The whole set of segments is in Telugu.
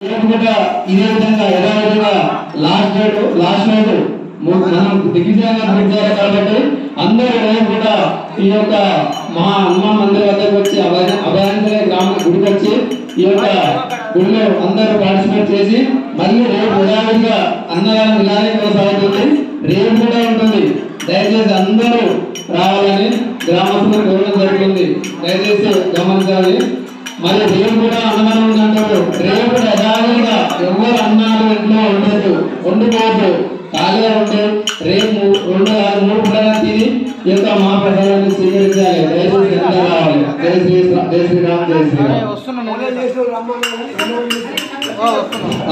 ఇదే విధంగా యథావిధిగా లాస్ట్ నైట్ మనం దిగ్విజయంగా పూర్తి కాబట్టి అందరూ కూడా ఈ యొక్క మా హనుమాన్ మందిర్ వద్దకు వచ్చి అభయాంజనేయ గ్రామం గుడికి వచ్చి ఈ యొక్క గుడిలో అందరూ పార్టిసిపేట్ చేసి మళ్ళీ రేపు యథావిధిగా అన్నదానం ఇలానే కొనసాగుతుంది. రేపు కూడా ఉంటుంది. దయచేసి అందరూ రావాలని గ్రామస్తులకు కోరడం జరుగుతుంది. దయచేసి గమనించాలి. మరి రేపు కూడా అన్నదానం ఉందంటారు. రేపు యథావిధిగా ఎవరు అన్నాడు ఇంట్లో ఉండదు, వండుకోవద్దు, ఖాళీగా ఉంటే రేపు 2-3 పూటగా తిని ఈ యొక్క మా ప్రసాదాన్ని స్వీకరించాలి. దయచేసి రావాలి. జై శ్రీరామ్.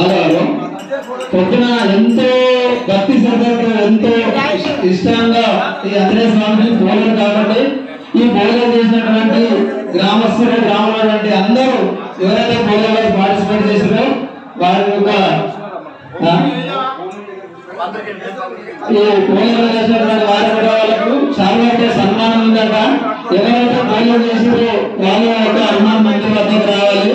అలాగే పొద్దున ఎంతో భక్తి శ్రద్ధతో ఎంతో ఇష్టంగా ఈ ఆంజనేయ స్వామిని పూజలు కాబట్టి ఈ పూజలు చేసినటువంటి గ్రామస్తులు గ్రామంలో అందరూ ఎవరైతే పూజలో పార్టిసిపేట్ చేసారో వారి యొక్క ఈ పూజలు చేసినటువంటి వారి వాళ్ళకు చాలా సన్మానం ఉందట. ఎవరైతే పూజలు చేసారో వాళ్ళ యొక్క హనుమాన్ మందిర్ వద్దకు రావాలి.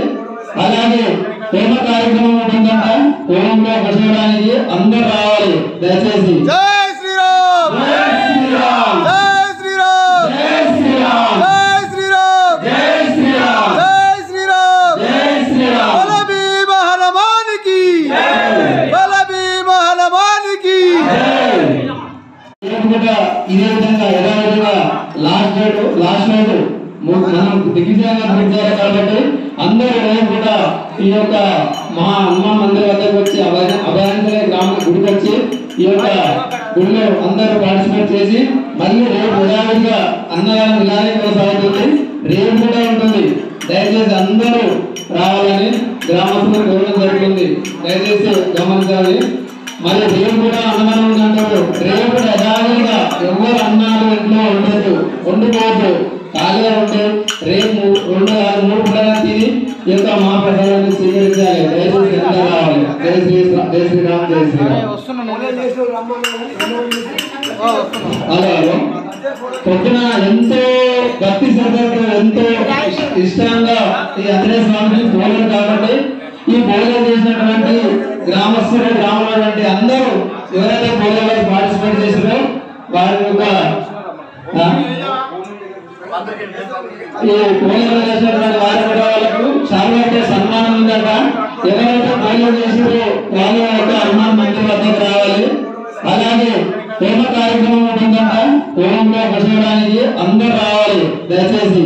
అలాగే ప్రేమ కార్యక్రమం ఉంటుందంట. హోమంలో కూర్చోడానికి అందరూ రావాలి. దయచేసి జై శ్రీరామ్, జై శ్రీరామ్, జై శ్రీరామ్, జై శ్రీరామ్, జై శ్రీరామ్, జై శ్రీరామ్, జై శ్రీరామ్, జై శ్రీరామ్. బల భీమ హనుమానికి జై, బల భీమ హనుమానికి జై. ఇదే విధంగా యథావిధిగా లాస్ట్ నైట్ మనం దిగ్విజయంగా పూర్తి కాబట్టి అందరూ కూడా ఈ యొక్క మా హనుమాన్ మందిర్ వద్దకు వచ్చి అభయాంజనేయ గ్రామం గుడికి వచ్చి ఈ యొక్క గుడిలో అందరూ పార్టిసిపేట్ చేసి మళ్ళీ రేపు యథావిధిగా అన్నదానం ఇలానే కొనసాగుతుంది. రేపు కూడా ఉంటుంది. దయచేసి అందరూ రావాలని గ్రామస్తులకు కోరడం జరుగుతుంది. దయచేసి గమనించాలి. మరి రేపు కూడా అన్నదానం ఉందంటారు. రేపు యథావిధిగా ఎవరు అన్నాడు ఇంట్లో ఉండదు, వండుకోవద్దు, ఖాళీగా ఉంటే రేపు 2-3 పూటగా తిని ఈ యొక్క మా ప్రసాదాన్ని స్వీకరించాలి. దయచేసి రావాలి. జై శ్రీరామ్. అలాగే పొద్దున ఎంతో భక్తి శ్రద్ధతో ఎంతో ఇష్టంగా ఈ ఆంజనేయ స్వామిని పూజలు కాబట్టి ఈ పూజలు చేసినటువంటి గ్రామస్తులు గ్రామంలో అందరూ ఎవరైతే పూజలో పార్టిసిపేట్ చేసారో వారి యొక్క ఈ పూజలు చేసినటువంటి వారి వాళ్ళకు చాలా సన్మానం ఉందట. ఎవరైతే పూజలు చేసారో వాళ్ళ యొక్క హనుమాన్ మందిర్ వద్దకు రావాలి. అలాగే ప్రేమ కార్యక్రమం ఉంటుందంట. హోమంలో కూర్చోడానికి అందరూ రావాలి. దయచేసి